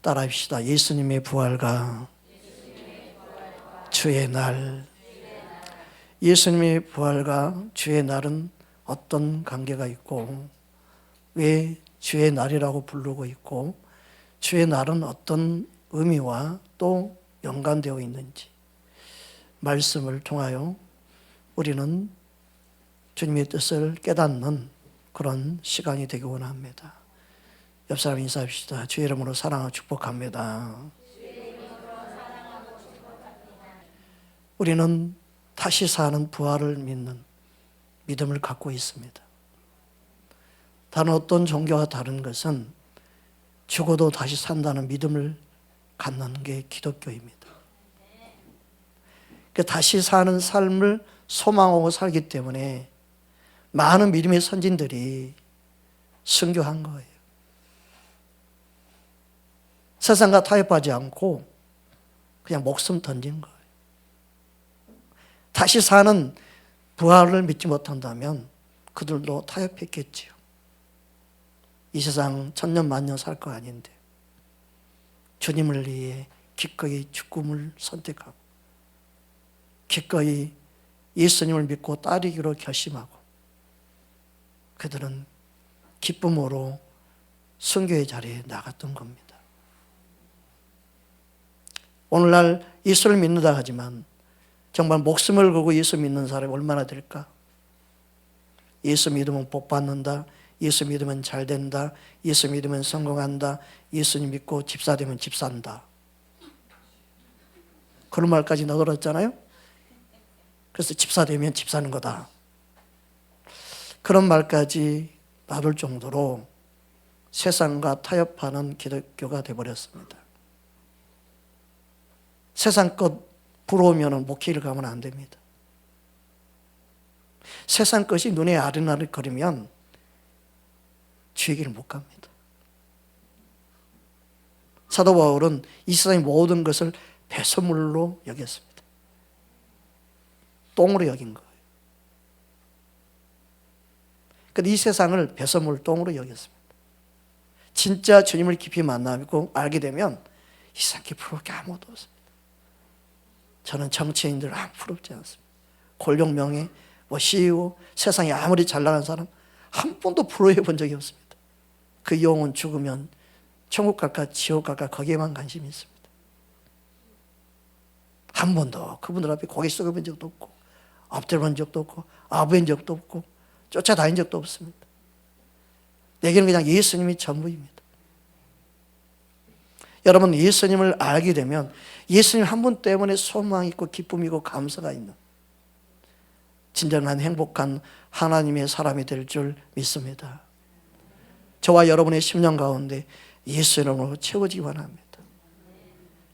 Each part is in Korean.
따라합시다. 예수님의 부활과 주의 날. 예수님의 부활과 주의 날은 어떤 관계가 있고 왜 주의 날이라고 부르고 있고 주의 날은 어떤 의미와 또 연관되어 있는지 말씀을 통하여 우리는 주님의 뜻을 깨닫는 그런 시간이 되기 원합니다. 옆 사람 인사합시다. 주의 이름으로 사랑하고 축복합니다. 우리는 다시 사는 부활을 믿는 믿음을 갖고 있습니다. 다른 어떤 종교와 다른 것은 죽어도 다시 산다는 믿음을 갖는 게 기독교입니다. 다시 사는 삶을 소망하고 살기 때문에 많은 믿음의 선진들이 순교한 거예요. 세상과 타협하지 않고 그냥 목숨 던진 거예요. 다시 사는 부활을 믿지 못한다면 그들도 타협했겠지요. 이 세상 천년 만년 살 거 아닌데 주님을 위해 기꺼이 죽음을 선택하고 기꺼이 예수님을 믿고 따르기로 결심하고 그들은 기쁨으로 순교의 자리에 나갔던 겁니다. 오늘날 예수를 믿는다 하지만 정말 목숨을 걸고 예수 믿는 사람이 얼마나 될까? 예수 믿으면 복 받는다. 예수 믿으면 잘 된다. 예수 믿으면 성공한다. 예수님 믿고 집사 되면 집 산다. 그런 말까지 넣어들었잖아요. 그래서 집사 되면 집 사는 거다. 그런 말까지 놔둘 정도로 세상과 타협하는 기독교가 되어버렸습니다. 세상 것 부러우면 목회를 가면 안 됩니다. 세상 것이 눈에 아른아른거리면 주의 길을 못 갑니다. 사도 바울은 이 세상의 모든 것을 배설물로 여겼습니다. 똥으로 여긴 거예요. 근데 이 세상을 배설물 똥으로 여겼습니다. 진짜 주님을 깊이 만나고 알게 되면 이 세상 부러울 게 아무것도 없습니다. 저는 정치인들 아무 부럽지 않습니다. 권력 명예, CEO, 세상에 아무리 잘 나간 사람 한 번도 부러워해 본 적이 없습니다. 그 영혼 죽으면 천국 갈까 지옥 갈까 거기에만 관심이 있습니다. 한 번도 그분들 앞에 고개 숙여본 적도 없고 엎드려본 적도 없고 아부한 적도 없고 쫓아다닌 적도 없습니다. 내게는 그냥 예수님이 전부입니다. 여러분 예수님을 알게 되면 예수님 한 분 때문에 소망이 있고 기쁨이 있고 감사가 있는 진정한 행복한 하나님의 사람이 될 줄 믿습니다. 저와 여러분의 심령 가운데 예수 이름으로 채워지기 원합니다.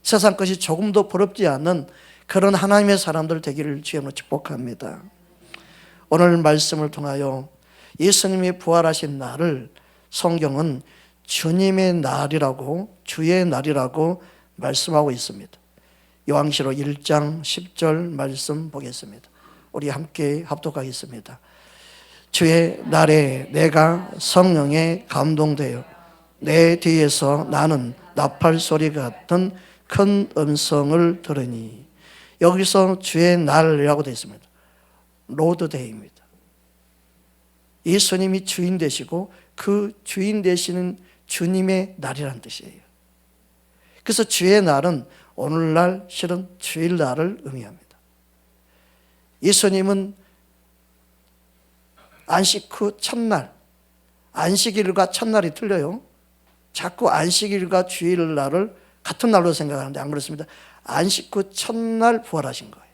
세상 것이 조금도 부럽지 않는 그런 하나님의 사람들 되기를 주님으로 축복합니다. 오늘 말씀을 통하여 예수님이 부활하신 날을 성경은 주님의 날이라고 주의 날이라고 말씀하고 있습니다. 요한계시록 1장 10절 말씀 보겠습니다. 우리 함께 합독하겠습니다. 주의 날에 내가 성령에 감동되어 내 뒤에서 나는 나팔 소리 같은 큰 음성을 들으니 여기서 주의 날이라고 되어 있습니다. 로드데이입니다. 예수님이 주인 되시고 그 주인 되시는 주님의 날이라는 뜻이에요. 그래서 주의 날은 오늘날 실은 주일날을 의미합니다. 예수님은 안식 후 첫날, 안식일과 첫날이 틀려요. 자꾸 안식일과 주일날을 같은 날로 생각하는데 안 그렇습니다. 안식 후 첫날 부활하신 거예요.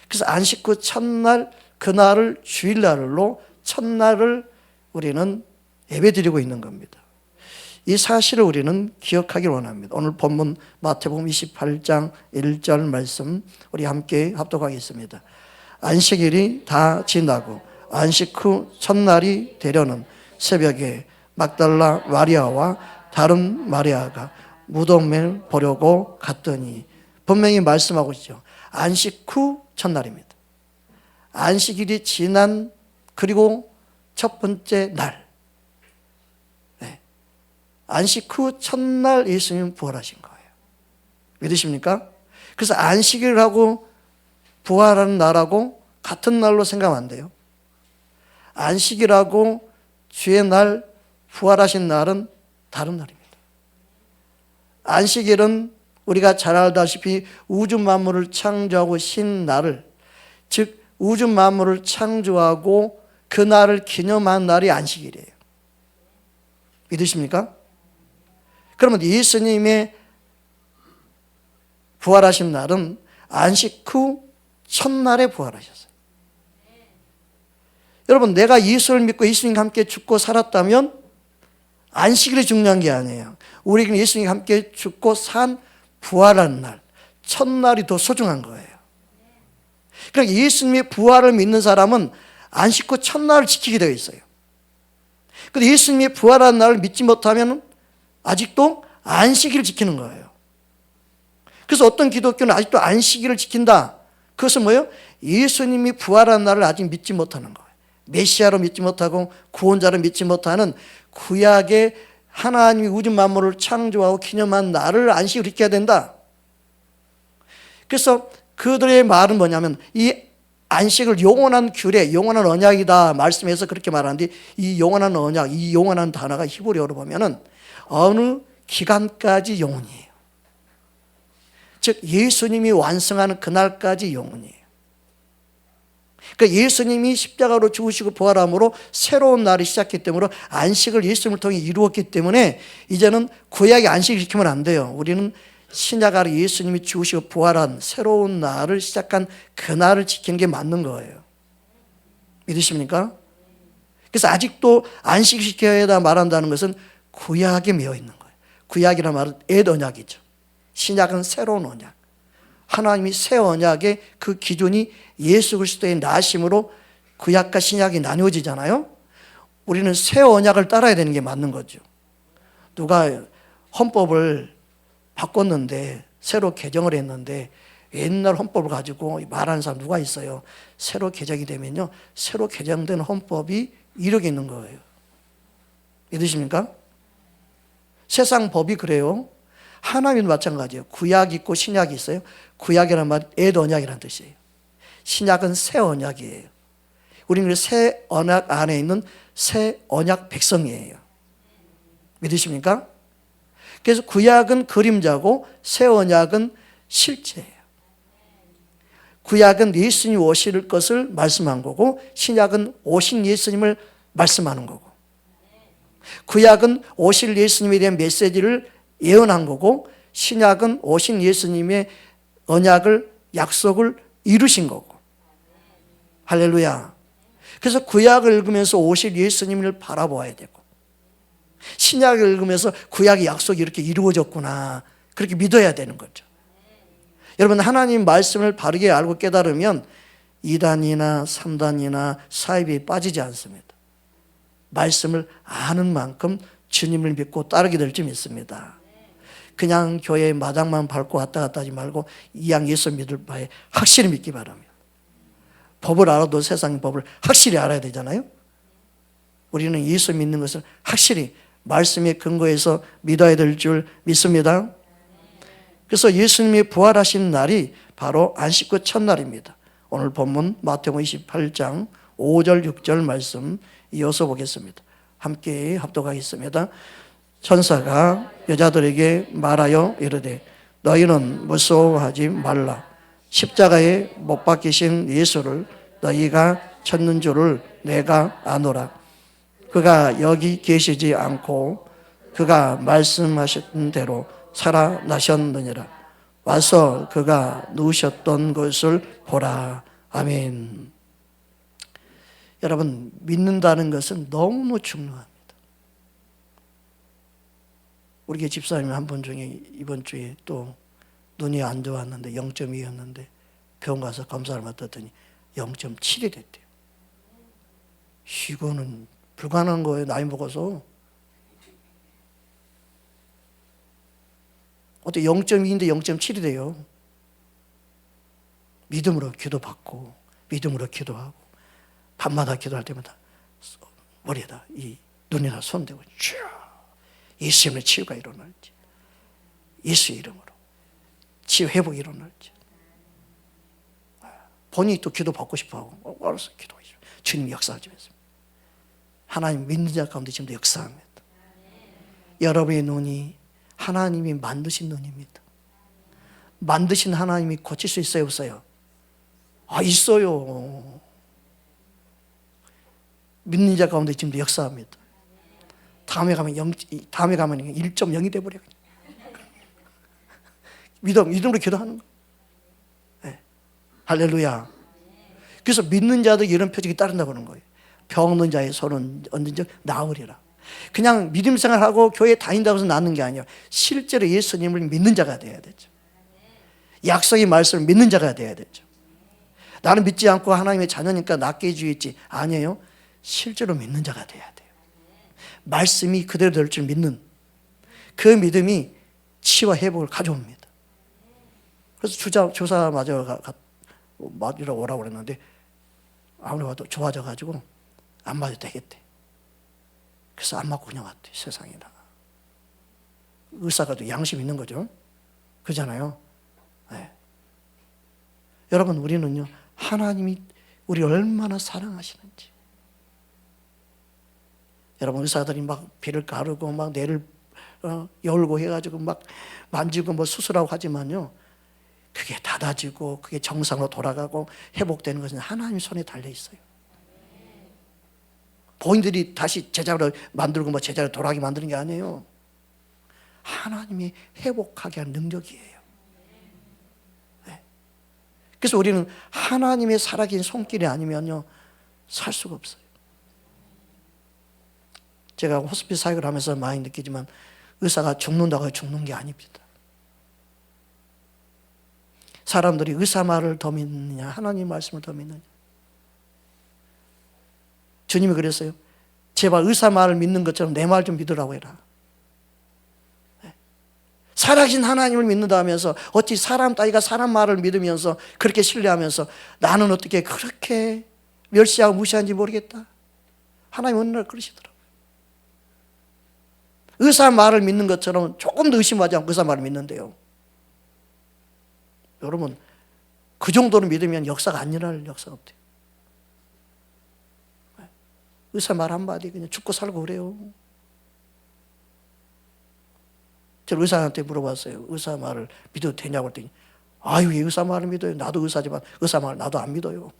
그래서 안식 후 첫날 그날을 주일날로 첫날을 우리는 예배드리고 있는 겁니다. 이 사실을 우리는 기억하길 원합니다. 오늘 본문 마태복음 28장 1절 말씀 우리 함께 합독하겠습니다. 안식일이 다 지나고 안식 후 첫날이 되려는 새벽에 막달라 마리아와 다른 마리아가 무덤을 보려고 갔더니 분명히 말씀하고 있죠. 안식 후 첫날입니다. 안식일이 지난 그리고 첫 번째 날. 네. 안식 후 첫날 예수님은 부활하신 거예요. 믿으십니까? 그래서 안식일하고 부활하는 날하고 같은 날로 생각하면 안 돼요. 안식일하고 주의 날, 부활하신 날은 다른 날입니다. 안식일은 우리가 잘 알다시피 우주 만물을 창조하고 신 날을, 즉 우주 만물을 창조하고 그 날을 기념한 날이 안식일이에요. 믿으십니까? 그러면 예수님의 부활하신 날은 안식 후 첫날에 부활하셨어요. 여러분, 내가 예수를 믿고 예수님과 함께 죽고 살았다면 안식일이 중요한 게 아니에요. 우리에게는 예수님과 함께 죽고 산 부활하는 날, 첫날이 더 소중한 거예요. 그러니까 예수님의 부활을 믿는 사람은 안식 후 첫날을 지키게 되어 있어요. 그런데 예수님의 부활하는 날을 믿지 못하면 아직도 안식일을 지키는 거예요. 그래서 어떤 기독교는 아직도 안식일을 지킨다. 그것은 뭐예요? 예수님이 부활한 날을 아직 믿지 못하는 거예요. 메시아로 믿지 못하고 구원자로 믿지 못하는 구약의 하나님이 우주 만물을 창조하고 기념한 날을 안식일로 지켜야 된다. 그래서 그들의 말은 뭐냐면 이 안식을 영원한 규례, 영원한 언약이다 말씀해서 그렇게 말하는데, 이 영원한 언약, 이 영원한 단어가 히브리어로 보면은 어느 기간까지 영원이에요. 즉 예수님이 완성하는 그날까지 영원이에요. 그러니까 예수님이 십자가로 죽으시고 부활함으로 새로운 날이 시작했기 때문에 안식을 예수님을 통해 이루었기 때문에 이제는 구약의 안식을 지키면 안 돼요. 우리는 신약 아래 예수님이 죽으시고 부활한 새로운 날을 시작한 그 날을 지키는 게 맞는 거예요. 믿으십니까? 그래서 아직도 안식을 지켜야 말한다는 것은 구약에 매여 있는 거예요. 구약이라는 말은 옛 언약이죠. 신약은 새로운 언약. 하나님이 새 언약의 그 기준이 예수 그리스도의 나심으로 구약과 신약이 나뉘어지잖아요. 우리는 새 언약을 따라야 되는 게 맞는 거죠. 누가 헌법을 바꿨는데, 새로 개정을 했는데 옛날 헌법을 가지고 말하는 사람 누가 있어요? 새로 개정이 되면요, 새로 개정된 헌법이 이력이 있는 거예요. 믿으십니까? 세상 법이 그래요. 하나님도 마찬가지예요. 구약이 있고 신약이 있어요. 구약이라는 말은 옛 언약이라는 뜻이에요. 신약은 새 언약이에요. 우리는 새 언약 안에 있는 새 언약 백성이에요. 믿으십니까? 그래서 구약은 그림자고 새 언약은 실제예요. 구약은 예수님이 오실 것을 말씀한 거고, 신약은 오신 예수님을 말씀하는 거고, 구약은 오실 예수님에 대한 메시지를 예언한 거고, 신약은 오신 예수님의 언약을, 약속을 이루신 거고. 할렐루야. 그래서 구약을 읽으면서 오실 예수님을 바라보아야 되고, 신약을 읽으면서 구약의 약속이 이렇게 이루어졌구나, 그렇게 믿어야 되는 거죠. 여러분, 하나님 말씀을 바르게 알고 깨달으면 2단이나 3단이나 사이비에 빠지지 않습니다. 말씀을 아는 만큼 주님을 믿고 따르게 될 줄 믿습니다. 그냥 교회 마당만 밟고 왔다 갔다 하지 말고 이왕 예수 믿을 바에 확실히 믿기 바랍니다. 법을 알아도 세상의 법을 확실히 알아야 되잖아요. 우리는 예수 믿는 것을 확실히 말씀의 근거에서 믿어야 될 줄 믿습니다. 그래서 예수님이 부활하신 날이 바로 안식 후 첫날입니다. 오늘 본문 마태복음 28장 5절 6절 말씀 이어서 보겠습니다. 함께 합독하겠습니다. 천사가 여자들에게 말하여 이르되 너희는 무서워하지 말라. 십자가에 못 박히신 예수를 너희가 찾는 줄을 내가 아노라. 그가 여기 계시지 않고 그가 말씀하신 대로 살아나셨느니라. 와서 그가 누우셨던 것을 보라. 아멘. 여러분, 믿는다는 것은 너무 중요합니다. 우리 집사님 한 분 중에 이번 주에 또 눈이 안 좋았는데 0.2였는데 병원 가서 검사를 받았더니 0.7이 됐대요. 이거는 불가능한 거예요. 나이 먹어서. 어떻게 0.2인데 0.7이 돼요. 믿음으로 기도받고 믿음으로 기도하고 밤마다 기도할 때마다 머리에다 이 눈에다 손대고 쭉 예수 이름으로 치유가 일어날지, 예수 이름으로 치유 회복이 일어날지. 본인이 또 기도 받고 싶어하고 알았어, 기도해. 주님 역사하지 않습니다. 하나님 믿는 자 가운데 지금도 역사합니다. 여러분의 눈이 하나님이 만드신 눈입니다. 만드신 하나님이 고칠 수 있어요, 없어요? 있어요. 믿는 자 가운데 지금도 역사합니다. 다음에 가면 1.0이 돼버려요. 믿음으로 기도하는 거. 네. 할렐루야. 그래서 믿는 자도 이런 표적이 따른다고 하는 거예요. 병 없는 자의 손은 언제든지 나으리라. 그냥 믿음 생활하고 교회 다닌다고 해서 낫는 게 아니에요. 실제로 예수님을 믿는 자가 돼야 되죠. 약속의 말씀을 믿는 자가 돼야 되죠. 나는 믿지 않고 하나님의 자녀니까 낫게 해주겠지. 아니에요. 실제로 믿는 자가 돼야 돼요. 말씀이 그대로 될 줄 믿는 그 믿음이 치유와 회복을 가져옵니다. 그래서 주사 맞으러 오라고 그랬는데 아무리 봐도 좋아져가지고 안 맞아도 되겠대. 그래서 안 맞고 그냥 왔대. 세상에다가 의사가 또 양심 있는 거죠. 그러잖아요. 네. 여러분, 우리는요, 하나님이 우리 얼마나 사랑하시는지. 여러분, 의사들이 막 비를 가르고 막 뇌를 열고 해가지고 막 만지고 뭐 수술하고 하지만요, 그게 닫아지고 그게 정상으로 돌아가고 회복되는 것은 하나님 손에 달려 있어요. 본인들이 다시 제자로 만들고 뭐 제자로 돌아가게 만드는 게 아니에요. 하나님이 회복하게 하는 능력이에요. 네. 그래서 우리는 하나님의 살아계신 손길이 아니면요, 살 수가 없어요. 제가 호스피스 사역을 하면서 많이 느끼지만 의사가 죽는다고 죽는 게 아닙니다. 사람들이 의사 말을 더 믿느냐, 하나님 말씀을 더 믿느냐. 주님이 그랬어요. 제발 의사 말을 믿는 것처럼 내 말 좀 믿으라고 해라. 살아계신 하나님을 믿는다 하면서 어찌 사람 따위가 사람 말을 믿으면서 그렇게 신뢰하면서 나는 어떻게 그렇게 멸시하고 무시하는지 모르겠다. 하나님 어느 날 그러시더라고요. 의사 말을 믿는 것처럼 조금 더 의심하지 않고 의사 말을 믿는데요, 여러분, 그 정도로 믿으면 역사가 안 일어날 역사가 없대요. 의사 말 한마디 그냥 죽고 살고 그래요. 제가 의사한테 물어봤어요. 의사 말을 믿어도 되냐고 했더니 왜 의사 말을 믿어요? 나도 의사지만 의사 말 나도 안 믿어요.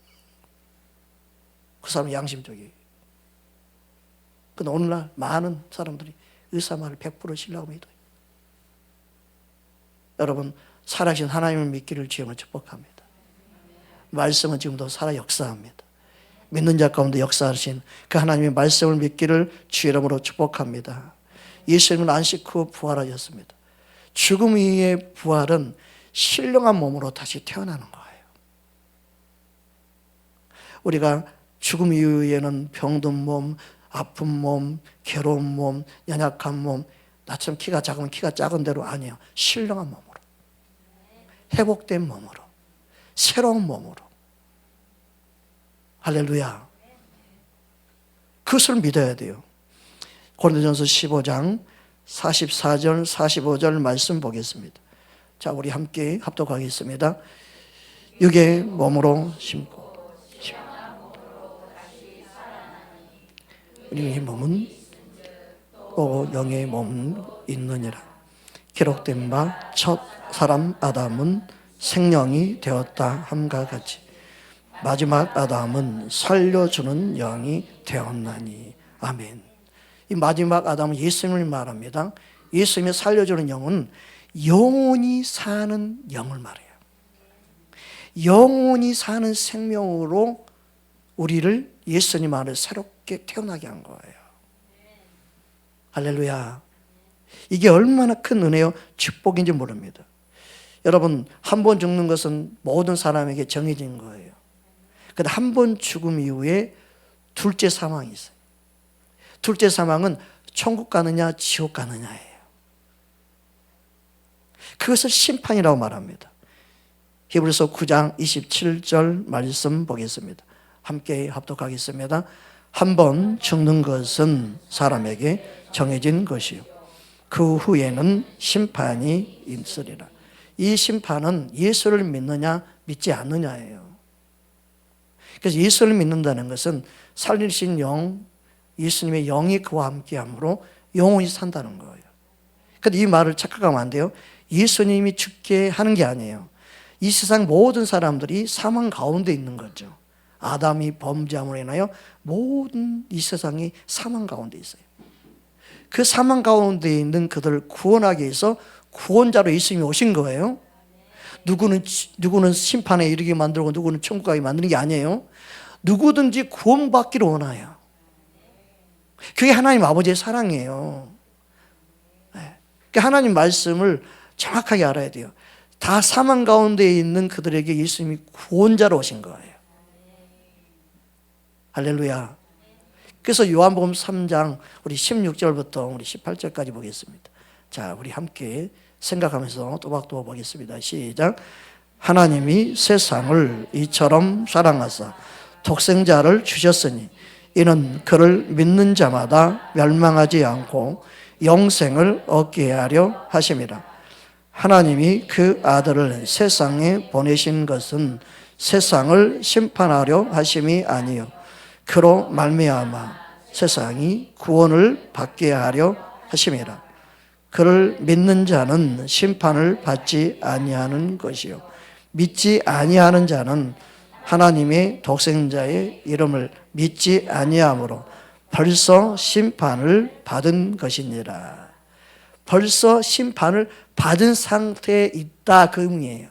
그 사람은 양심적이에요. 근데 오늘날 많은 사람들이 의사 말을 100% 신뢰하고 믿어요. 여러분, 살아계신 하나님을 믿기를 주님을 축복합니다. 말씀은 지금도 살아 역사합니다. 믿는 자 가운데 역사하신 그 하나님의 말씀을 믿기를 주 이름으로 축복합니다. 예수님은 안식 후 부활하셨습니다. 죽음 이후의 부활은 신령한 몸으로 다시 태어나는 거예요. 우리가 죽음 이후에는 병든 몸, 아픈 몸, 괴로운 몸, 연약한 몸, 나처럼 키가 작으면 키가 작은 대로 아니에요. 신령한 몸으로, 회복된 몸으로, 새로운 몸으로. 할렐루야. 그것을 믿어야 돼요. 고린도전서 15장 44절 45절 말씀 보겠습니다. 자, 우리 함께 합독하겠습니다. 육의 몸으로 심고 우리의 몸은 또 영의 몸은 있느니라. 기록된 바 첫 사람 아담은 생명이 되었다 함과 같이 마지막 아담은 살려주는 영이 되었나니. 아멘. 이 마지막 아담은 예수님을 말합니다. 예수님이 살려주는 영은 영원히 사는 영을 말해요. 영원히 사는 생명으로 우리를 예수님 안에 새롭게 태어나게 한 거예요. 할렐루야. 이게 얼마나 큰 은혜요, 축복인지 모릅니다. 여러분, 한 번 죽는 것은 모든 사람에게 정해진 거예요. 근데 한 번 죽음 이후에 둘째 사망이 있어요. 둘째 사망은 천국 가느냐 지옥 가느냐예요. 그것을 심판이라고 말합니다. 히브리서 9장 27절 말씀 보겠습니다. 함께 합독하겠습니다. 한 번 죽는 것은 사람에게 정해진 것이요 그 후에는 심판이 있으리라. 이 심판은 예수를 믿느냐 믿지 않느냐예요. 그래서 예수를 믿는다는 것은 살리신 영, 예수님의 영이 그와 함께함으로 영원히 산다는 거예요. 그런데 이 말을 착각하면 안 돼요. 예수님이 죽게 하는 게 아니에요. 이 세상 모든 사람들이 사망 가운데 있는 거죠. 아담이 범죄함으로 인하여 모든 이 세상이 사망 가운데 있어요. 그 사망 가운데 있는 그들을 구원하기 위해서 구원자로 예수님이 오신 거예요. 누구는 심판에 이르게 만들고 누구는 천국 가게 만드는 게 아니에요. 누구든지 구원받기를 원해요. 그게 하나님 아버지의 사랑이에요. 그러니까 하나님 말씀을 정확하게 알아야 돼요. 다 사망 가운데 있는 그들에게 예수님이 구원자로 오신 거예요. 할렐루야. 그래서 요한복음 3장 우리 16절부터 우리 18절까지 보겠습니다. 자, 우리 함께 생각하면서 또박또박 보겠습니다. 시작. 하나님이 세상을 이처럼 사랑하사 독생자를 주셨으니 이는 그를 믿는 자마다 멸망하지 않고 영생을 얻게 하려 하심이라. 하나님이 그 아들을 세상에 보내신 것은 세상을 심판하려 하심이 아니요 그로 말미암아 세상이 구원을 받게 하려 하심이라. 그를 믿는 자는 심판을 받지 아니하는 것이요 믿지 아니하는 자는 하나님의 독생자의 이름을 믿지 아니하므로 벌써 심판을 받은 것이니라. 벌써 심판을 받은 상태에 있다 그 의미예요.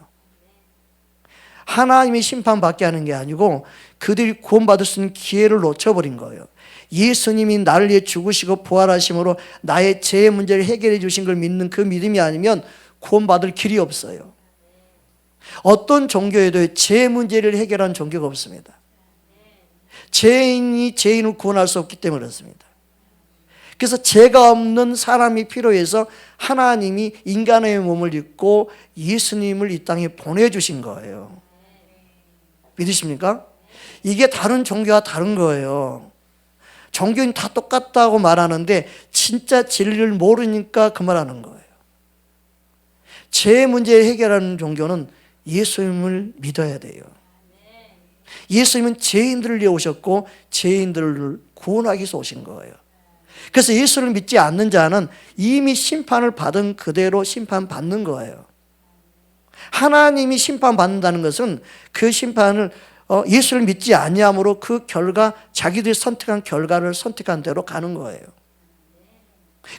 하나님이 심판받게 하는 게 아니고 그들이 구원받을 수 있는 기회를 놓쳐버린 거예요. 예수님이 나를 위해 죽으시고 부활하심으로 나의 죄의 문제를 해결해 주신 걸 믿는 그 믿음이 아니면 구원받을 길이 없어요. 어떤 종교에도 죄의 문제를 해결하는 종교가 없습니다. 죄인이 죄인을 구원할 수 없기 때문에 그렇습니다. 그래서 죄가 없는 사람이 필요해서 하나님이 인간의 몸을 입고 예수님을 이 땅에 보내주신 거예요. 믿으십니까? 이게 다른 종교와 다른 거예요. 종교는 다 똑같다고 말하는데 진짜 진리를 모르니까 그 말하는 거예요. 죄 문제를 해결하는 종교는 예수님을 믿어야 돼요. 예수님은 죄인들을 위해 오셨고 죄인들을 구원하기 위해서 오신 거예요. 그래서 예수를 믿지 않는 자는 이미 심판을 받은 그대로 심판받는 거예요. 하나님이 심판받는다는 것은 그 심판을 예수를 믿지 아니함으로 그 결과 자기들이 선택한 결과를 선택한 대로 가는 거예요.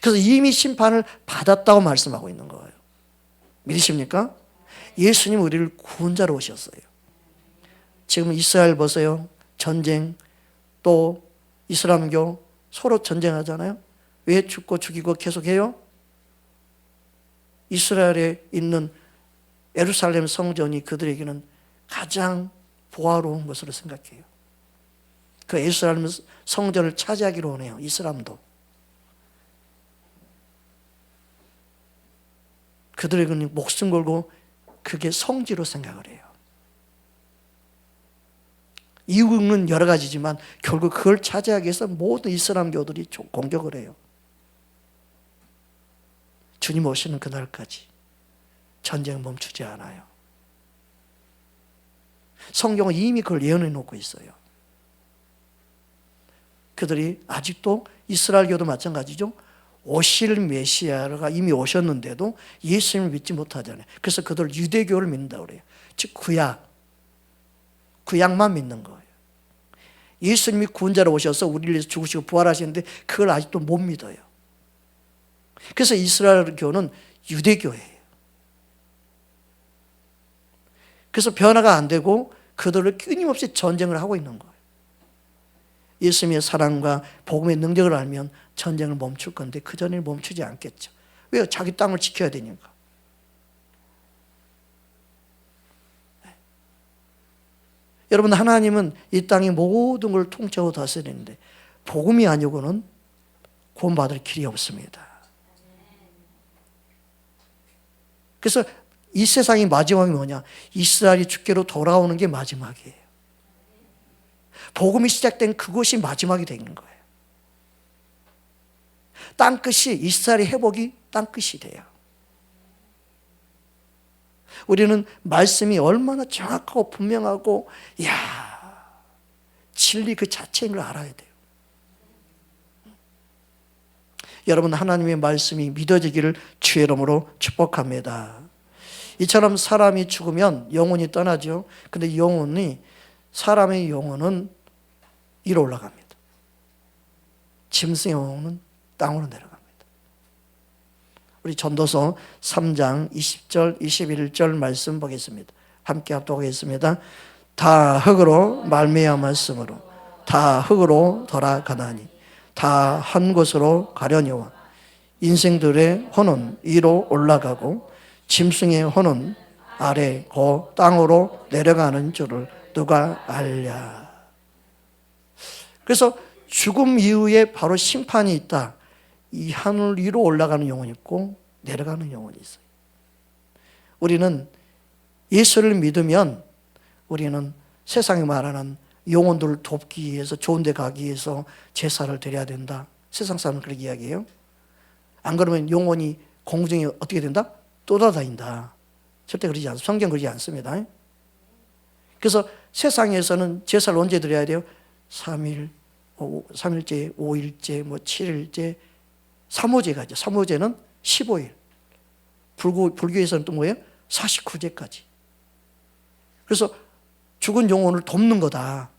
그래서 이미 심판을 받았다고 말씀하고 있는 거예요. 믿으십니까? 예수님 우리를 구원자로 오셨어요. 지금 이스라엘 보세요. 전쟁, 또 이슬람교 서로 전쟁하잖아요. 왜 죽고 죽이고 계속해요? 이스라엘에 있는 예루살렘 성전이 그들에게는 가장 보화로운 것으로 생각해요. 그 예루살렘 성전을 차지하기로 원해요. 이슬람도. 그들에게는 목숨 걸고 그게 성지로 생각을 해요. 이유는 여러 가지지만 결국 그걸 차지하기 위해서 모든 이슬람교들이 공격을 해요. 주님 오시는 그날까지 전쟁 멈추지 않아요. 성경은 이미 그걸 예언해 놓고 있어요. 그들이 아직도 이스라엘교도 마찬가지죠. 오실 메시아가 이미 오셨는데도 예수님을 믿지 못하잖아요. 그래서 그들 유대교를 믿는다고 그래요. 즉 구약만 믿는 거예요. 예수님이 구원자로 오셔서 우리를 위해서 죽으시고 부활하시는데 그걸 아직도 못 믿어요. 그래서 이스라엘 교는 유대교예요. 그래서 변화가 안 되고 그들을 끊임없이 전쟁을 하고 있는 거예요. 예수님의 사랑과 복음의 능력을 알면 전쟁을 멈출 건데 그 전에 멈추지 않겠죠. 왜요? 자기 땅을 지켜야 되니까. 여러분, 하나님은 이 땅의 모든 걸 통째로 다스리는데 복음이 아니고는 구원받을 길이 없습니다. 그래서 이 세상의 마지막이 뭐냐? 이스라엘이 주께로 돌아오는 게 마지막이에요. 복음이 시작된 그것이 마지막이 되는 거예요. 땅끝이 이스라엘의 회복이 땅끝이 돼요. 우리는 말씀이 얼마나 정확하고 분명하고 진리 그 자체인 걸 알아야 돼요. 여러분, 하나님의 말씀이 믿어지기를 주의 이름으로 축복합니다. 이처럼 사람이 죽으면 영혼이 떠나죠. 근데 사람의 영혼은 위로 올라갑니다. 짐승의 영혼은 땅으로 내려갑니다. 우리 전도서 3장 20절 21절 말씀 보겠습니다. 함께 합독하겠습니다. 다 흙으로 말미암았으므로 다 흙으로 돌아가나니 다 한 곳으로 가려니와 인생들의 혼은 위로 올라가고 짐승의 혼은 아래 고 땅으로 내려가는 줄을 누가 알랴. 그래서 죽음 이후에 바로 심판이 있다. 이 하늘 위로 올라가는 영혼이 있고 내려가는 영혼이 있어요. 우리는 예수를 믿으면 우리는 세상에 말하는 영혼들을 돕기 위해서 좋은 데 가기 위해서 제사를 드려야 된다. 세상 사람은 그렇게 이야기해요. 안 그러면 영혼이 공중에 어떻게 된다? 떠돌아다닌다. 절대 그러지 않습니다. 성경 그러지 않습니다. 그래서 세상에서는 제사를 언제 드려야 돼요? 3일째, 5일째, 7일째, 3호제가 있죠. 3호제는 15일. 불교에서는 또 뭐예요? 49제까지. 그래서 죽은 영혼을 돕는 거다.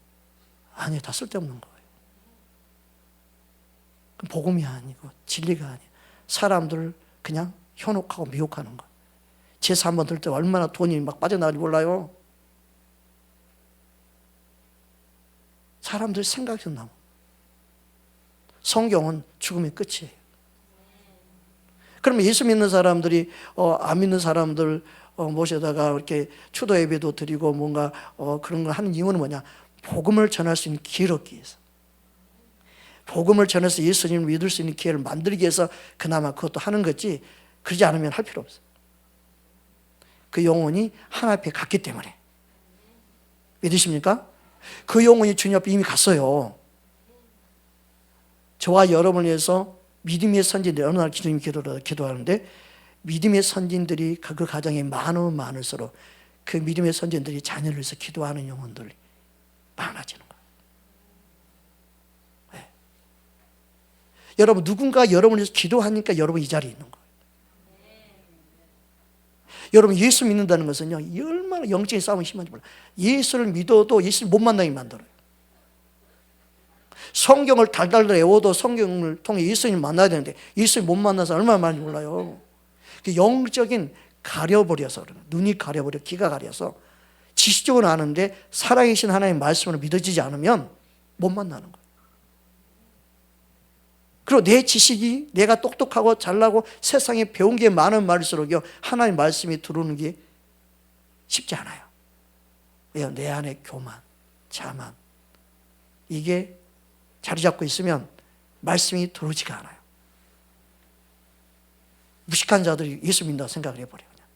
아니에요. 다 쓸데없는 거예요. 복음이 아니고 진리가 아니에요. 사람들을 그냥 현혹하고 미혹하는 거예요. 제사 한번 들 때 얼마나 돈이 막 빠져나갈지 몰라요. 사람들 생각이 나고. 성경은 죽음의 끝이에요. 그러면 예수 믿는 사람들이 안 믿는 사람들 모셔다가 이렇게 추도 예배도 드리고 뭔가 그런 걸 하는 이유는 뭐냐? 복음을 전할 수 있는 기회를 얻기 위해서. 복음을 전해서 예수님을 믿을 수 있는 기회를 만들기 위해서 그나마 그것도 하는 거지, 그러지 않으면 할 필요 없어요. 그 영혼이 하나님 앞에 갔기 때문에. 믿으십니까? 그 영혼이 주님 앞에 이미 갔어요. 저와 여러분을 위해서 믿음의 선진들이 어느 날 주님 기도하는데, 믿음의 선진들이 그 가정에 많을수록 그 믿음의 선진들이 자녀를 위해서 기도하는 영혼들이 많아지는 거예요. 네. 여러분, 누군가 여러분을 위해서 기도하니까 여러분 이 자리에 있는 거예요. 여러분, 예수 믿는다는 것은요, 얼마나 영적인 싸움이 심한지 몰라요. 예수를 믿어도 예수를 못 만나게 만들어요. 성경을 달달 외워도 성경을 통해 예수님을 만나야 되는데 예수를 못 만나서 얼마나 많이 몰라요. 영적인 가려버려서, 눈이 가려버려, 귀가 가려서 지식적으로 아는데 살아계신 하나님의 말씀으로 믿어지지 않으면 못 만나는 거예요. 그리고 내 지식이, 내가 똑똑하고 잘나고 세상에 배운 게 많은 말일수록요, 하나님의 말씀이 들어오는 게 쉽지 않아요. 왜요? 내 안에 교만, 자만, 이게 자리 잡고 있으면 말씀이 들어오지가 않아요. 무식한 자들이 예수 믿는다고 생각을 해버려요. 그냥.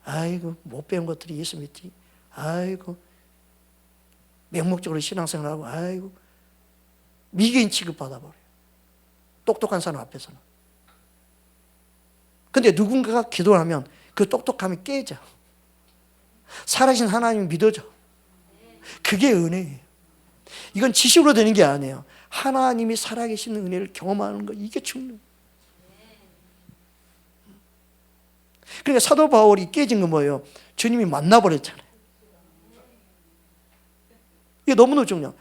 아이고, 못 배운 것들이 예수 믿지. 아이고, 맹목적으로 신앙생활하고, 아이고, 미개인 취급받아버려요. 똑똑한 사람 앞에서는. 근데 누군가가 기도를 하면 그 똑똑함이 깨져. 살아계신 하나님이 믿어져. 그게 은혜예요. 이건 지식으로 되는 게 아니에요. 하나님이 살아계신 은혜를 경험하는 거, 이게 중요해요. 그러니까 사도 바울이 깨진 건 뭐예요? 주님이 만나버렸잖아요. 이게 너무너무 중요해요.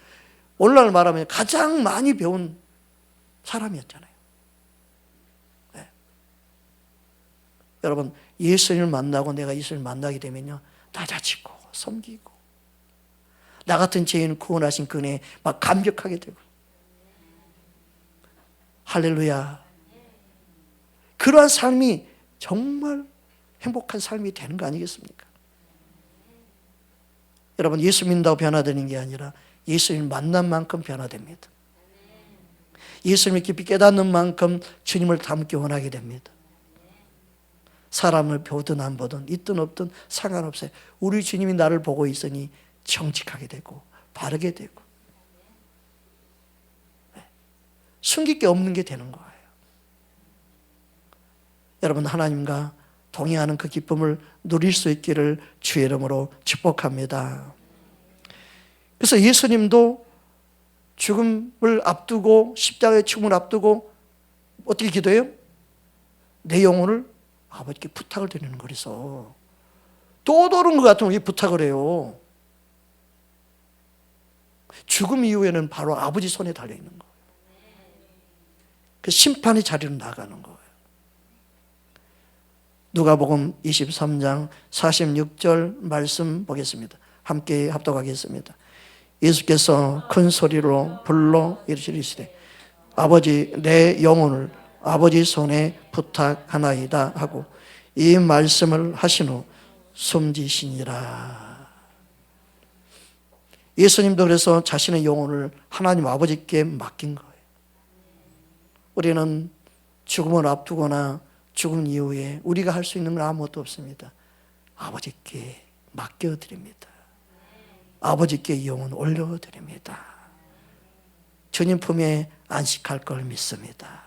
오늘날 말하면 가장 많이 배운 사람이었잖아요. 네. 여러분, 예수님을 만나고 내가 예수님을 만나게 되면요, 낮아지고 섬기고 나 같은 죄인을 구원하신 그네 막 감격하게 되고. 할렐루야. 그러한 삶이 정말 행복한 삶이 되는 거 아니겠습니까? 여러분, 예수 믿는다고 변화되는 게 아니라 예수님을 만난 만큼 변화됩니다. 예수님을 깊이 깨닫는 만큼 주님을 닮기 원하게 됩니다. 사람을 보든 안 보든 있든 없든 상관없어요. 우리 주님이 나를 보고 있으니 정직하게 되고 바르게 되고. 숨길 게 없는 게 되는 거예요. 여러분, 하나님과 동행하는 그 기쁨을 누릴 수 있기를 주의 이름으로 축복합니다. 그래서 예수님도 죽음을 앞두고, 십자가의 죽음을 앞두고 어떻게 기도해요? 내 영혼을 아버지께 부탁을 드리는 거라서. 또 도는 것 같으면 왜 부탁을 해요? 죽음 이후에는 바로 아버지 손에 달려있는 거예요. 그 심판의 자리로 나가는 거예요. 누가복음 23장 46절 말씀 보겠습니다. 함께 합독하겠습니다. 예수께서 큰 소리로 불러 이르시되 아버지, 내 영혼을 아버지 손에 부탁하나이다 하고 이 말씀을 하신 후 숨지시니라. 예수님도 그래서 자신의 영혼을 하나님 아버지께 맡긴 거예요. 우리는 죽음을 앞두거나 죽음 이후에 우리가 할 수 있는 건 아무것도 없습니다. 아버지께 맡겨드립니다. 아버지께 이 영혼 올려드립니다. 주님 품에 안식할 걸 믿습니다.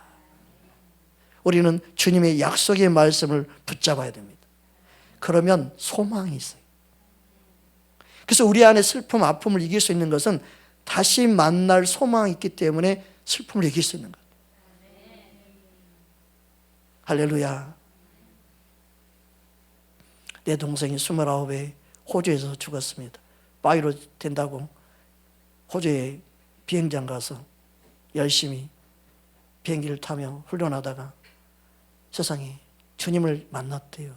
우리는 주님의 약속의 말씀을 붙잡아야 됩니다. 그러면 소망이 있어요. 그래서 우리 안에 슬픔, 아픔을 이길 수 있는 것은 다시 만날 소망이 있기 때문에 슬픔을 이길 수 있는 거예요. 할렐루야. 내 동생이 29에 호주에서 죽었습니다. 바이로 된다고 호주에 비행장 가서 열심히 비행기를 타며 훈련하다가 세상에 주님을 만났대요.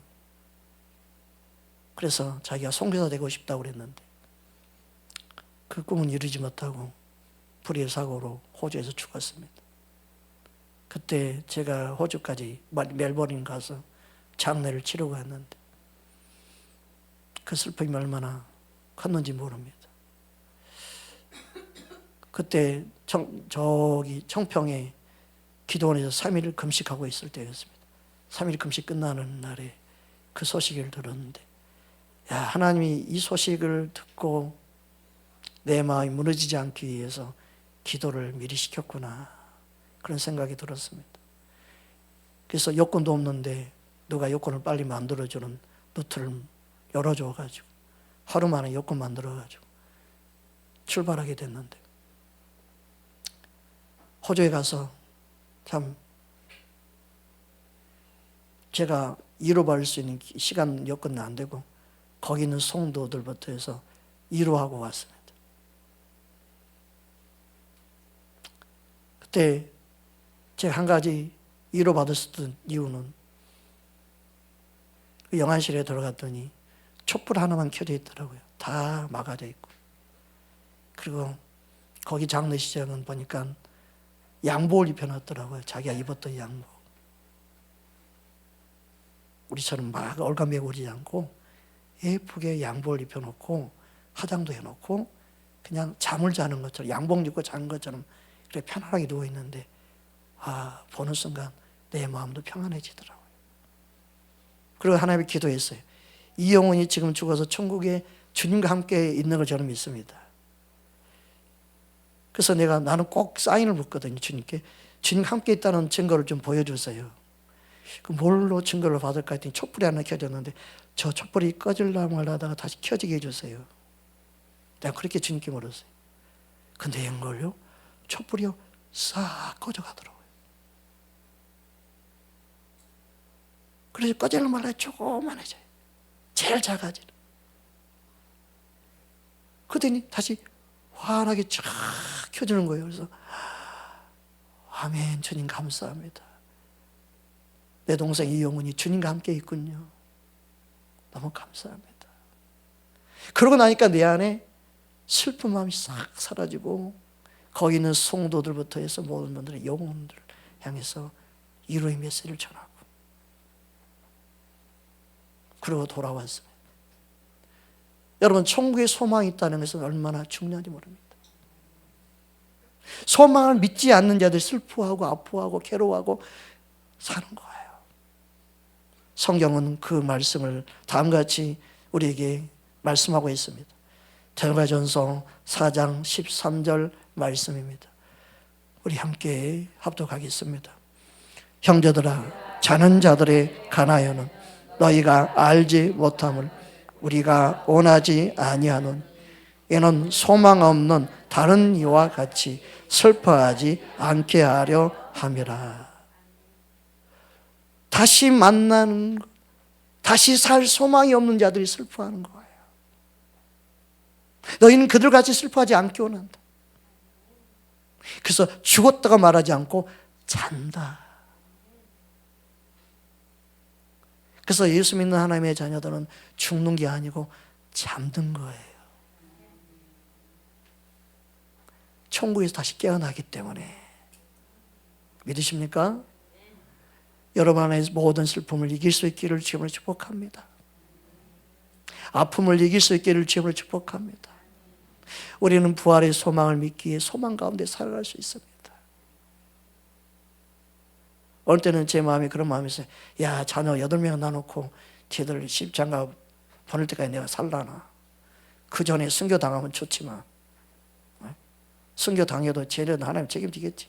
그래서 자기가 선교사 되고 싶다고 그랬는데 그 꿈은 이루지 못하고 불의의 사고로 호주에서 죽었습니다. 그때 제가 호주까지 멜버른 가서 장례를 치르고 갔는데 그 슬픔이 얼마나 컸는지 모릅니다. 그때 저기 청평에 기도원에서 3일 금식하고 있을 때였습니다. 3일 금식 끝나는 날에 그 소식을 들었는데, 야, 하나님이 이 소식을 듣고 내 마음이 무너지지 않기 위해서 기도를 미리 시켰구나, 그런 생각이 들었습니다. 그래서 여권도 없는데 누가 여권을 빨리 만들어주는 루트를 열어줘가지고 하루 만에 여권 만들어가지고 출발하게 됐는데, 호주에 가서 참 제가 이루받을 수 있는 시간 여건은 안 되고 거기 있는 성도들부터 해서 이루하고 왔습니다. 그때 제가 한 가지 이루받았던 이유는 그 영안실에 들어갔더니 촛불 하나만 켜져 있더라고요. 다 막아져 있고. 그리고 거기 장례식장은 보니까 양복을 입혀놨더라고요. 자기가 입었던 양복. 우리처럼 막 올가매고 그러지 않고 예쁘게 양복을 입혀놓고 화장도 해놓고 그냥 잠을 자는 것처럼, 양복 입고 자는 것처럼 그렇게 편안하게 누워있는데, 아, 보는 순간 내 마음도 평안해지더라고요. 그리고 하나님께 기도했어요. 이 영혼이 지금 죽어서 천국에 주님과 함께 있는 걸 저는 믿습니다. 그래서 나는 꼭 사인을 묻거든요. 주님께. 주님과 함께 있다는 증거를 좀 보여주세요. 그 뭘로 증거를 받을까 했더니 촛불이 하나 켜졌는데 저 촛불이 꺼질라 말라다가 다시 켜지게 해주세요. 내가 그렇게 주님께 물었어요. 근데 웬걸요? 촛불이요 싹 꺼져가더라고요. 그래서 꺼질라 말라 조그만해져요. 제일 작아지는. 그러더니 다시 환하게 쫙 켜지는 거예요. 그래서 아멘, 주님 감사합니다. 내 동생 이 영혼이 주님과 함께 있군요. 너무 감사합니다. 그러고 나니까 내 안에 슬픈 마음이 싹 사라지고 거기 있는 성도들부터 해서 모든 분들의 영혼들을 향해서 위로의 메시지를 전하고 그러고 돌아왔습니다. 여러분, 천국에 소망이 있다는 것은 얼마나 중요한지 모릅니다. 소망을 믿지 않는 자들 슬퍼하고 아파하고 괴로워하고 사는 거예요. 성경은 그 말씀을 다음과 같이 우리에게 말씀하고 있습니다. 데살로니가전서 4장 13절 말씀입니다. 우리 함께 합독하겠습니다. 형제들아, 자는 자들의 간하여는 너희가 알지 못함을 우리가 원하지 아니하노니 이는 소망 없는 다른 이와 같이 슬퍼하지 않게 하려 함이라. 다시 만나는 것, 다시 살 소망이 없는 자들이 슬퍼하는 거예요. 너희는 그들같이 슬퍼하지 않기 원한다. 그래서 죽었다가 말하지 않고 잔다. 그래서 예수 믿는 하나님의 자녀들은 죽는 게 아니고 잠든 거예요. 천국에서 다시 깨어나기 때문에. 믿으십니까? 여러분 안에 모든 슬픔을 이길 수 있기를 주님으로 축복합니다. 아픔을 이길 수 있기를 주님으로 축복합니다. 우리는 부활의 소망을 믿기에 소망 가운데 살아갈 수 있습니다. 어느 때는 제 마음이 그런 마음이 있어요. 야, 자녀 8명 놔놓고 쟤들 십장가 보낼 때까지 내가 살라나. 그 전에 순교 당하면 좋지만 순교 당해도 쟤는 하나님 책임지겠지.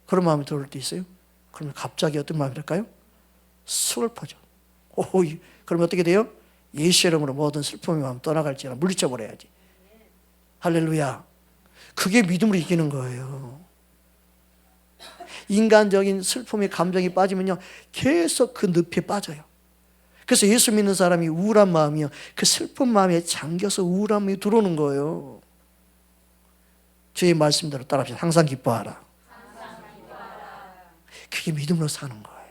그런 마음이 들을 때 있어요. 그러면 갑자기 어떤 마음이 들까요? 슬퍼져. 그러면 어떻게 돼요? 예수 이름으로 모든 슬픔의 마음 떠나갈지라 물리쳐 버려야지. 할렐루야. 그게 믿음으로 이기는 거예요. 인간적인 슬픔의 감정이 빠지면요, 계속 그 늪에 빠져요. 그래서 예수 믿는 사람이 우울한 마음이요, 그 슬픈 마음에 잠겨서 우울한 마음이 들어오는 거예요. 주의 말씀대로 따라합시다. 항상 기뻐하라. 그게 믿음으로 사는 거예요.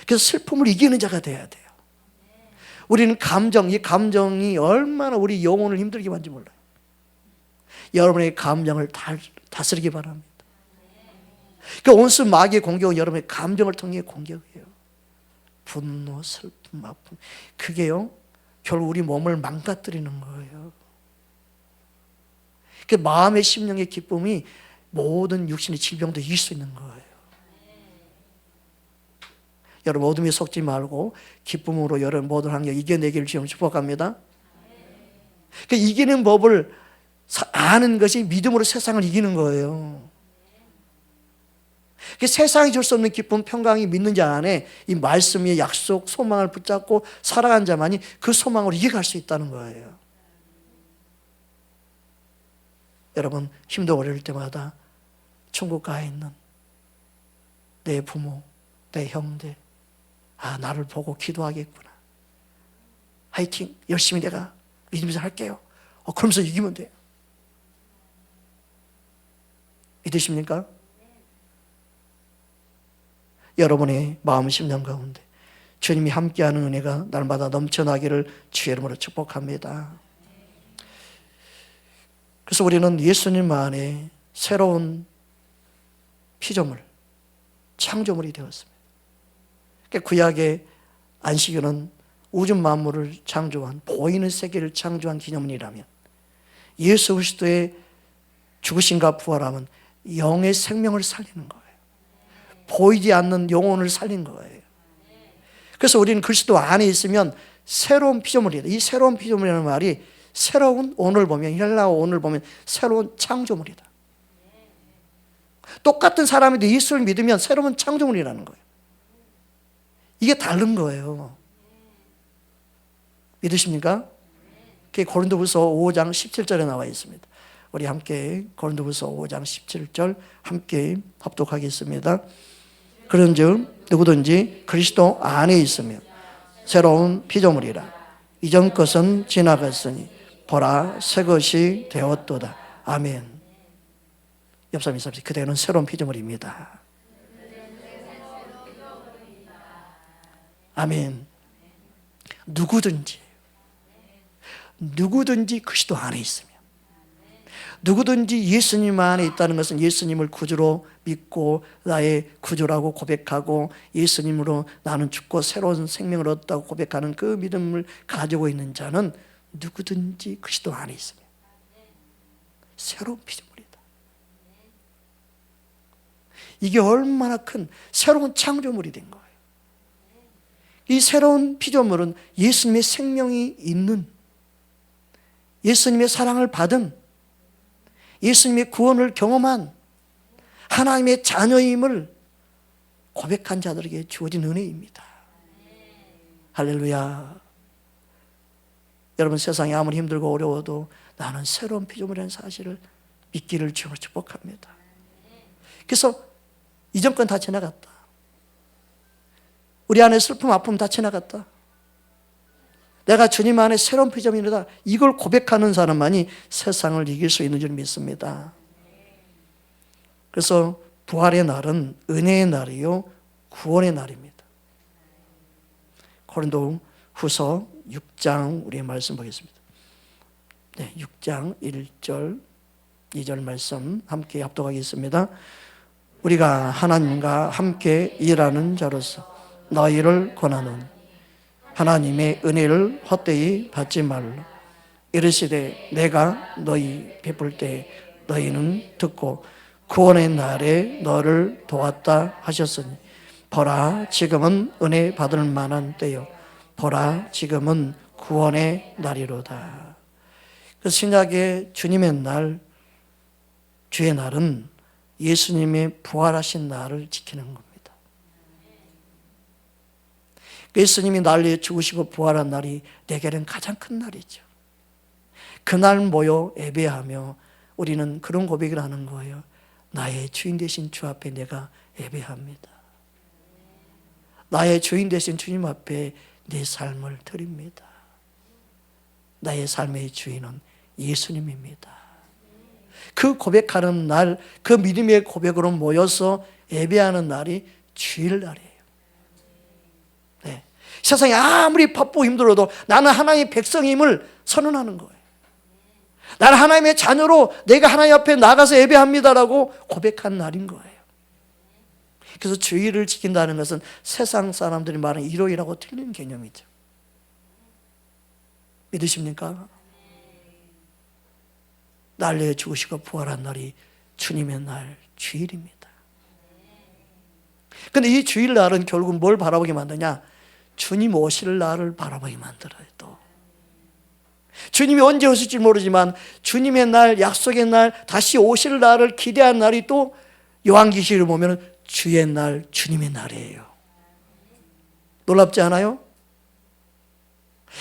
그래서 슬픔을 이기는 자가 돼야 돼요. 우리는 이 감정이 얼마나 우리 영혼을 힘들게 하는지 몰라요. 여러분의 감정을 다스리기 바랍니다. 그러니까 온수 마귀의 공격은 여러분의 감정을 통해 공격해요. 분노, 슬픔, 아픔. 그게요, 결국 우리 몸을 망가뜨리는 거예요. 그 마음의 심령의 기쁨이 모든 육신의 질병도 이길 수 있는 거예요. 여러분 어둠에 속지 말고 기쁨으로 여러분 모든 환경 이겨내기를 주님 축복합니다. 그 이기는 법을 아는 것이 믿음으로 세상을 이기는 거예요. 그 세상이 줄 수 없는 기쁨, 평강이 믿는 자 안에 이 말씀의 약속, 소망을 붙잡고 살아간 자만이 그 소망으로 이겨갈 수 있다는 거예요. 여러분 힘도 어려울 때마다 천국 가 있는 내 부모, 내 형제, 나를 보고 기도하겠구나. 화이팅! 열심히 내가 믿으면서 할게요. 그러면서 이기면 돼요. 믿으십니까? 여러분의 마음 심령 가운데 주님이 함께하는 은혜가 날마다 넘쳐나기를 주의 이름으로 축복합니다. 그래서 우리는 예수님 안에 새로운 피조물, 창조물이 되었습니다. 구약의 안식일은 우주 만물을 창조한, 보이는 세계를 창조한 기념일이라면 예수 그리스도의 죽으심과 부활함은 영의 생명을 살리는 거예요. 보이지 않는 영혼을 살린 거예요. 그래서 우리는 그리스도 안에 있으면 새로운 피조물이다. 이 새로운 피조물이라는 말이 새로운, 오늘 보면 헬라어 오늘 보면 새로운 창조물이다. 똑같은 사람인데 예수를 믿으면 새로운 창조물이라는 거예요. 이게 다른 거예요. 믿으십니까? 그게 고린도후서 5장 17절에 나와 있습니다. 우리 함께 고린도후서 5장 17절 함께 합독하겠습니다. 그런즉 누구든지 그리스도 안에 있으면 새로운 피조물이라. 이전 것은 지나갔으니 보라 새 것이 되었도다. 아멘. 옆 사람이 있습니다. 그대는 새로운 피조물입니다. 아멘. 누구든지 그리스도 안에 있으면, 누구든지 예수님 안에 있다는 것은 예수님을 구주로 믿고 나의 구주라고 고백하고 예수님으로 나는 죽고 새로운 생명을 얻었다고 고백하는 그 믿음을 가지고 있는 자는 누구든지 그리스도 안에 있으면 새로운 피조물이다. 이게 얼마나 큰 새로운 창조물이 된 거예요. 이 새로운 피조물은 예수님의 생명이 있는, 예수님의 사랑을 받은 예수님의 구원을 경험한 하나님의 자녀임을 고백한 자들에게 주어진 은혜입니다. 할렐루야. 여러분, 세상이 아무리 힘들고 어려워도 나는 새로운 피조물이라는 사실을 믿기를 주로 축복합니다. 그래서 이전 건 다 지나갔다. 우리 안에 슬픔, 아픔 다 지나갔다. 내가 주님 안에 새로운 피조물이다. 이걸 고백하는 사람만이 세상을 이길 수 있는 줄 믿습니다. 그래서 부활의 날은 은혜의 날이요 구원의 날입니다. 고린도 후서 6장 우리의 말씀 보겠습니다. 네, 6장 1절 2절 말씀 함께 합독하겠습니다. 우리가 하나님과 함께 일하는 자로서 너희를 권하노니 하나님의 은혜를 헛되이 받지 말라. 이르시되 내가 너희 베풀 때 너희는 듣고 구원의 날에 너를 도왔다 하셨으니 보라 지금은 은혜 받을 만한 때요 보라 지금은 구원의 날이로다. 그래서 신약의 주님의 날, 주의 날은 예수님의 부활하신 날을 지키는 겁니다. 예수님이 날 위해 죽으시고 부활한 날이 내게는 가장 큰 날이죠. 그날 모여 예배하며 우리는 그런 고백을 하는 거예요. 나의 주인 되신 주 앞에 내가 예배합니다. 나의 주인 되신 주님 앞에 내 삶을 드립니다. 나의 삶의 주인은 예수님입니다. 그 고백하는 날, 그 믿음의 고백으로 모여서 예배하는 날이 주일날이에요. 네. 세상이 아무리 바쁘고 힘들어도 나는 하나님의 백성임을 선언하는 거예요. 나는 하나님의 자녀로 내가 하나님 앞에 나가서 예배합니다라고 고백한 날인 거예요. 그래서 주일을 지킨다는 것은 세상 사람들이 말하는 일요일하고 틀린 개념이죠. 믿으십니까? 날 위해 죽으시고 부활한 날이 주님의 날, 주일입니다. 그런데 이 주일날은 결국 뭘 바라보게 만드냐? 주님 오실 날을 바라보게 만들어요. 또 주님이 언제 오실지 모르지만 주님의 날, 약속의 날, 다시 오실 날을 기대한 날이 또 요한계시를 보면 주의 날, 주님의 날이에요. 놀랍지 않아요?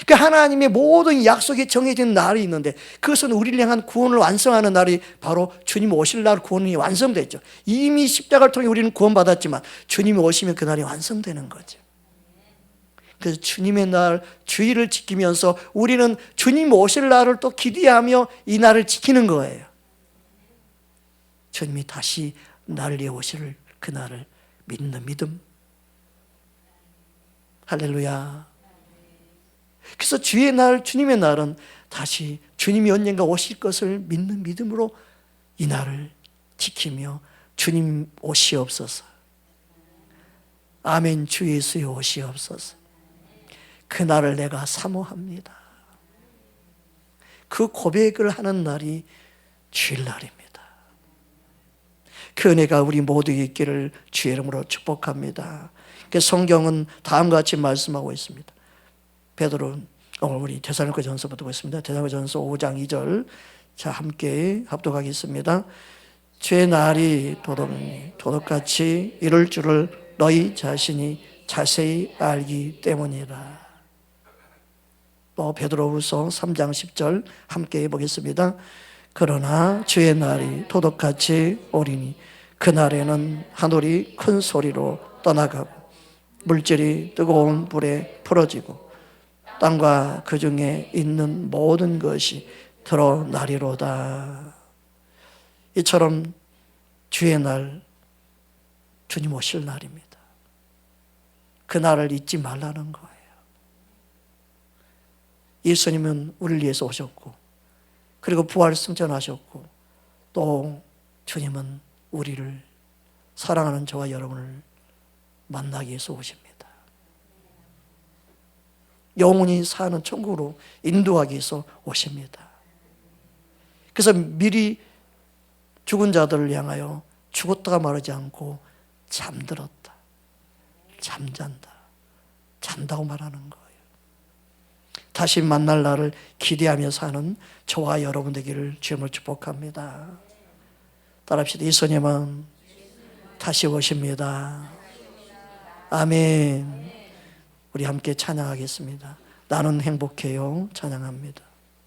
그 하나님의 모든 약속이 정해진 날이 있는데 그것은 우리를 향한 구원을 완성하는 날이 바로 주님 오실 날 구원이 완성됐죠. 이미 십자가를 통해 우리는 구원받았지만 주님이 오시면 그 날이 완성되는 거죠. 그래서 주님의 날, 주일을 지키면서 우리는 주님 오실 날을 또 기대하며 이 날을 지키는 거예요. 주님이 다시 나를 위해 오실 그 날을 믿는 믿음. 할렐루야. 그래서 주의 날, 주님의 날은 다시 주님이 언젠가 오실 것을 믿는 믿음으로 이 날을 지키며 주님 오시옵소서. 아멘. 주 예수의 오시옵소서. 그 날을 내가 사모합니다. 그 고백을 하는 날이 주일날입니다. 그 은혜가 우리 모두에게 있기를 주의 이름으로 축복합니다. 성경은 다음과 같이 말씀하고 있습니다. 베드로, 우리 데살로니가전서부터 보겠습니다. 데살로니가전서 5장 2절, 자 함께 합독하겠습니다. 주의 날이 도둑같이 이룰 줄을 너희 자신이 자세히 알기 때문이라. 또 베드로후서 3장 10절 함께 보겠습니다. 그러나 주의 날이 도둑같이 오리니 그날에는 하늘이 큰 소리로 떠나가고 물질이 뜨거운 불에 풀어지고 땅과 그 중에 있는 모든 것이 드러나리로다. 이처럼 주의 날, 주님 오실 날입니다. 그 날을 잊지 말라는 거예요. 예수님은 우리를 위해서 오셨고 그리고 부활 승천하셨고 또 주님은 우리를 사랑하는 저와 여러분을 만나기 위해서 오십니다. 영원히 사는 천국으로 인도하기 위해서 오십니다. 그래서 미리 죽은 자들을 향하여 죽었다가 말하지 않고 잠들었다, 잠잔다, 잔다고 말하는 거예요. 다시 만날 날을 기대하며 사는 저와 여러분 되기를 주님을 축복합니다. 따라합시다. 예수님은 다시 오십니다. 아멘. 우리 함께 찬양하겠습니다. 나는 행복해요. 찬양합니다.